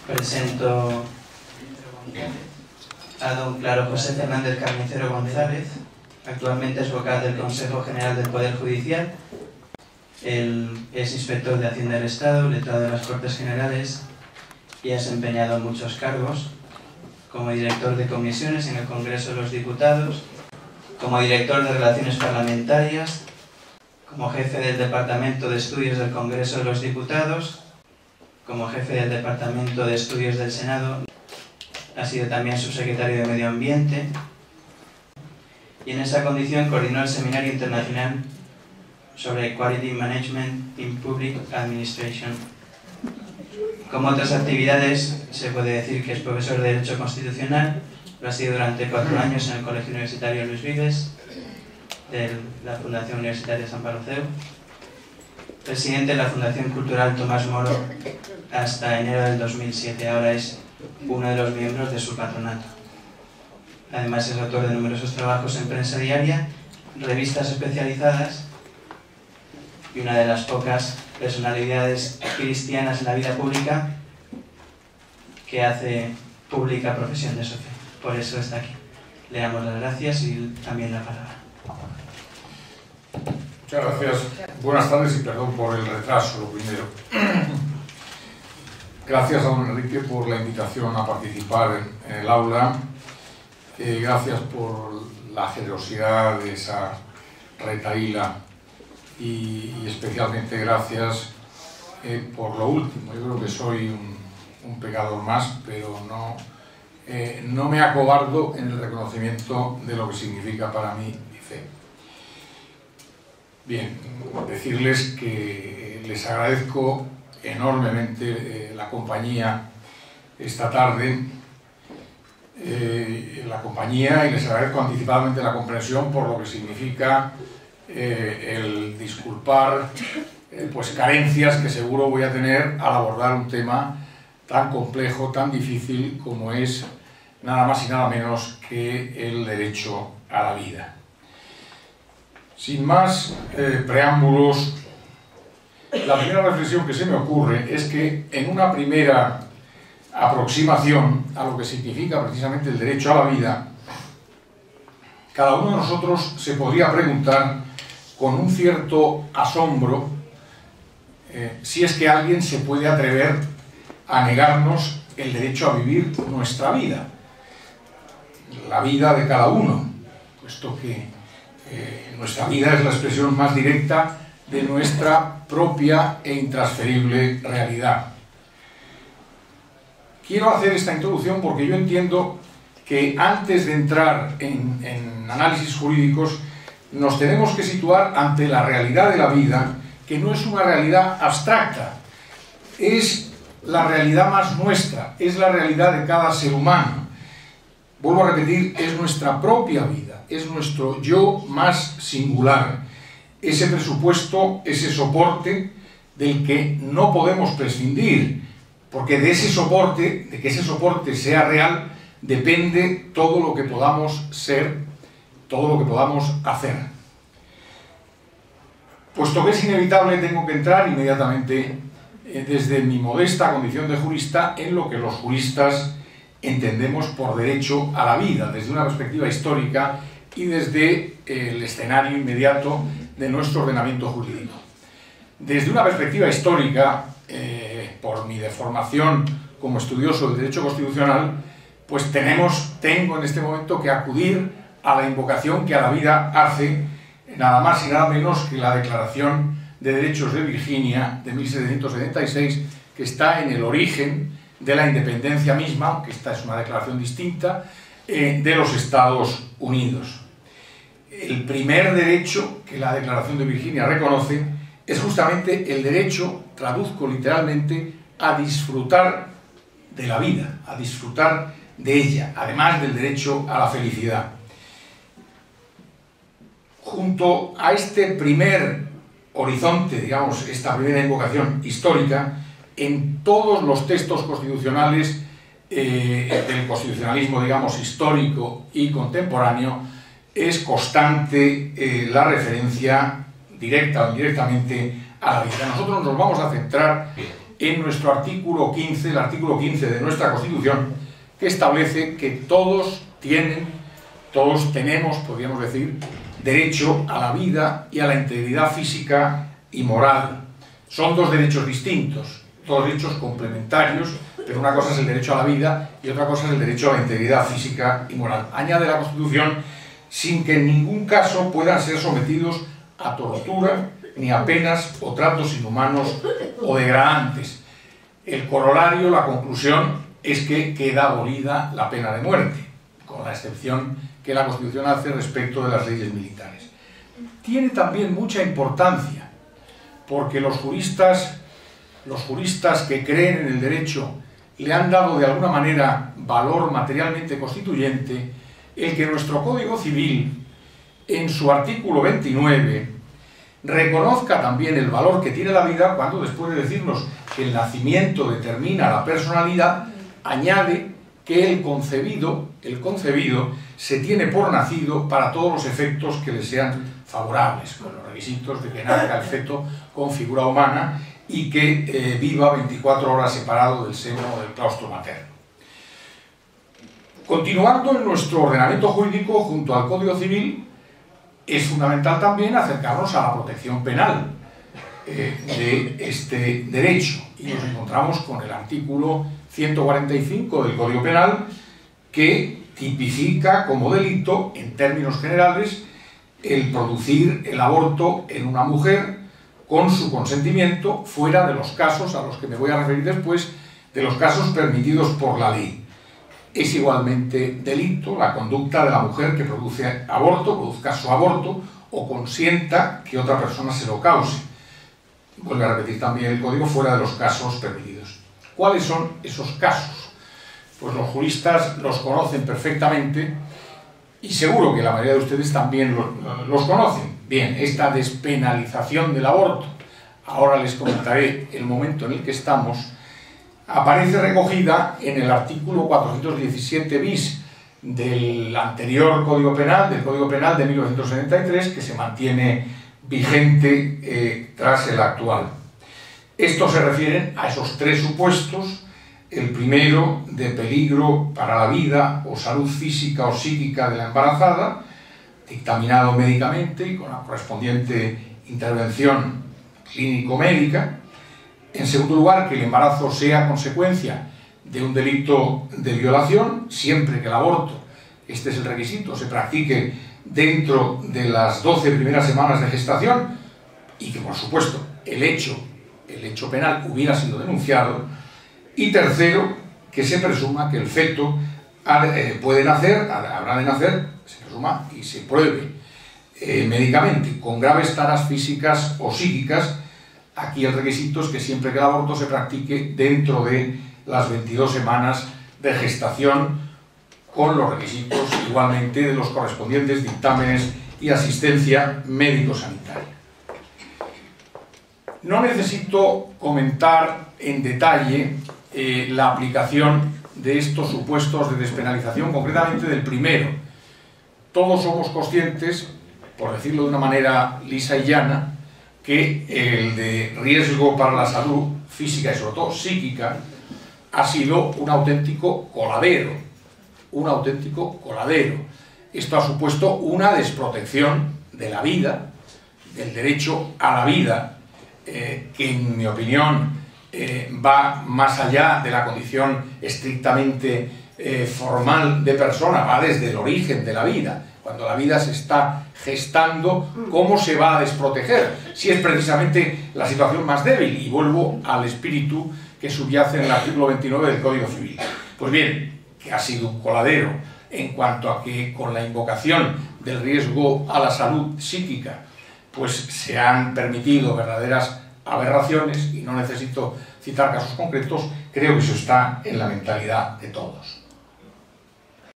Presento a don Claro José Fernández Carnicero González. Actualmente es vocal del Consejo General del Poder Judicial. Él es inspector de Hacienda del Estado, letrado de las Cortes Generales y ha desempeñado muchos cargos, como director de comisiones en el Congreso de los Diputados, como director de Relaciones Parlamentarias, como jefe del Departamento de Estudios del Congreso de los Diputados, como jefe del Departamento de Estudios del Senado. Ha sido también subsecretario de Medio Ambiente y en esa condición coordinó el Seminario Internacional sobre Quality Management in Public Administration. Como otras actividades, se puede decir que es profesor de Derecho Constitucional. Lo ha sido durante 4 años en el Colegio Universitario Luis Vives, de la Fundación Universitaria San Pablo CEU. Presidente de la Fundación Cultural Tomás Moro hasta enero del 2007. Ahora es uno de los miembros de su patronato. Además es autor de numerosos trabajos en prensa diaria, revistas especializadas y una de las pocas personalidades cristianas en la vida pública que hace pública profesión de su fe. Por eso está aquí. Le damos las gracias y también la palabra. Muchas gracias. Buenas tardes y perdón por el retraso, lo primero. Gracias a don Enrique por la invitación a participar en el aula. Gracias por la generosidad de esa retahíla y especialmente gracias por lo último. Yo creo que soy un pecador más, pero no me acobardo en el reconocimiento de lo que significa para mí mi fe. Bien, decirles que les agradezco enormemente la compañía esta tarde, la compañía, y les agradezco anticipadamente la comprensión por lo que significa el disculpar pues carencias que seguro voy a tener al abordar un tema tan complejo, tan difícil como es nada más y nada menos que el derecho a la vida. Sin más preámbulos, la primera reflexión que se me ocurre es que en una primera aproximación a lo que significa precisamente el derecho a la vida, cada uno de nosotros se podría preguntar con un cierto asombro si es que alguien se puede atrever a negarnos el derecho a vivir nuestra vida, la vida de cada uno, puesto que nuestra vida es la expresión más directa de nuestra propia e intransferible realidad. Quiero hacer esta introducción porque yo entiendo que antes de entrar en análisis jurídicos nos tenemos que situar ante la realidad de la vida, que no es una realidad abstracta, es la realidad más nuestra, es la realidad de cada ser humano. Vuelvo a repetir, es nuestra propia vida, es nuestro yo más singular, ese presupuesto, ese soporte del que no podemos prescindir, porque de ese soporte, de que ese soporte sea real, depende todo lo que podamos ser, todo lo que podamos hacer. Puesto que es inevitable, tengo que entrar inmediatamente, desde mi modesta condición de jurista, en lo que los juristas entendemos por derecho a la vida, desde una perspectiva histórica y desde el escenario inmediato de nuestro ordenamiento jurídico. Desde una perspectiva histórica, por mi deformación como estudioso del derecho constitucional, pues tengo en este momento que acudir a la invocación que a la vida hace nada más y nada menos que la Declaración de Derechos de Virginia de 1776, que está en el origen de la independencia misma, aunque esta es una declaración distinta, de los Estados Unidos. El primer derecho que la Declaración de Virginia reconoce es justamente el derecho, traduzco literalmente, a disfrutar de la vida, a disfrutar de ella, además del derecho a la felicidad. Junto a este primer horizonte, digamos, esta primera invocación histórica, en todos los textos constitucionales del constitucionalismo, digamos, histórico y contemporáneo, es constante la referencia directa o indirectamente a la vida. Nosotros nos vamos a centrar en nuestro artículo 15, el artículo 15 de nuestra Constitución, que establece que todos tenemos, podríamos decir, derecho a la vida y a la integridad física y moral. Son dos derechos distintos, dos derechos complementarios, pero una cosa es el derecho a la vida y otra cosa es el derecho a la integridad física y moral. Añade la Constitución, sin que en ningún caso puedan ser sometidos a tortura, ni a penas o tratos inhumanos o degradantes. El corolario, la conclusión, es que queda abolida la pena de muerte, con la excepción que la Constitución hace respecto de las leyes militares. Tiene también mucha importancia, porque los juristas que creen en el derecho le han dado de alguna manera valor materialmente constituyente el que nuestro Código Civil, en su artículo 29, reconozca también el valor que tiene la vida cuando, después de decirnos que el nacimiento determina la personalidad, añade que el concebido se tiene por nacido para todos los efectos que le sean favorables, con los requisitos de que nazca el feto con figura humana y que viva 24 horas separado del seno del claustro materno. Continuando en nuestro ordenamiento jurídico junto al Código Civil, es fundamental también acercarnos a la protección penal de este derecho, y nos encontramos con el artículo 145 del Código Penal, que tipifica como delito, en términos generales, el producir el aborto en una mujer con su consentimiento, fuera de los casos a los que me voy a referir después, de los casos permitidos por la ley. Es igualmente delito la conducta de la mujer que produzca su aborto o consienta que otra persona se lo cause. Vuelve a repetir también el Código, fuera de los casos permitidos. ¿Cuáles son esos casos? Pues los juristas los conocen perfectamente y seguro que la mayoría de ustedes también los conocen. Bien, esta despenalización del aborto, ahora les comentaré el momento en el que estamos, aparece recogida en el artículo 417 bis del anterior Código Penal, del Código Penal de 1973, que se mantiene vigente tras el actual. Estos se refieren a esos tres supuestos: el primero, de peligro para la vida o salud física o psíquica de la embarazada, dictaminado médicamente y con la correspondiente intervención clínico-médica. En segundo lugar, que el embarazo sea consecuencia de un delito de violación, siempre que el aborto, este es el requisito, se practique dentro de las 12 primeras semanas de gestación y que, por supuesto, el hecho penal hubiera sido denunciado. Y tercero, que se presuma que el feto habrá de nacer, se presuma y se pruebe médicamente, con graves taras físicas o psíquicas. Aquí el requisito es que siempre que el aborto se practique dentro de las 22 semanas de gestación, con los requisitos igualmente de los correspondientes dictámenes y asistencia médico-sanitaria. No necesito comentar en detalle la aplicación de estos supuestos de despenalización, concretamente del primero. Todos somos conscientes, por decirlo de una manera lisa y llana, que el de riesgo para la salud física y sobre todo psíquica ha sido un auténtico coladero. Esto ha supuesto una desprotección de la vida, del derecho a la vida, que en mi opinión va más allá de la condición estrictamente formal de persona, va desde el origen de la vida. Cuando la vida se está gestando, ¿cómo se va a desproteger? Si es precisamente la situación más débil, y vuelvo al espíritu que subyace en el artículo 29 del Código Civil. Pues bien, que ha sido un coladero en cuanto a que con la invocación del riesgo a la salud psíquica, pues se han permitido verdaderas aberraciones, y no necesito citar casos concretos, creo que eso está en la mentalidad de todos.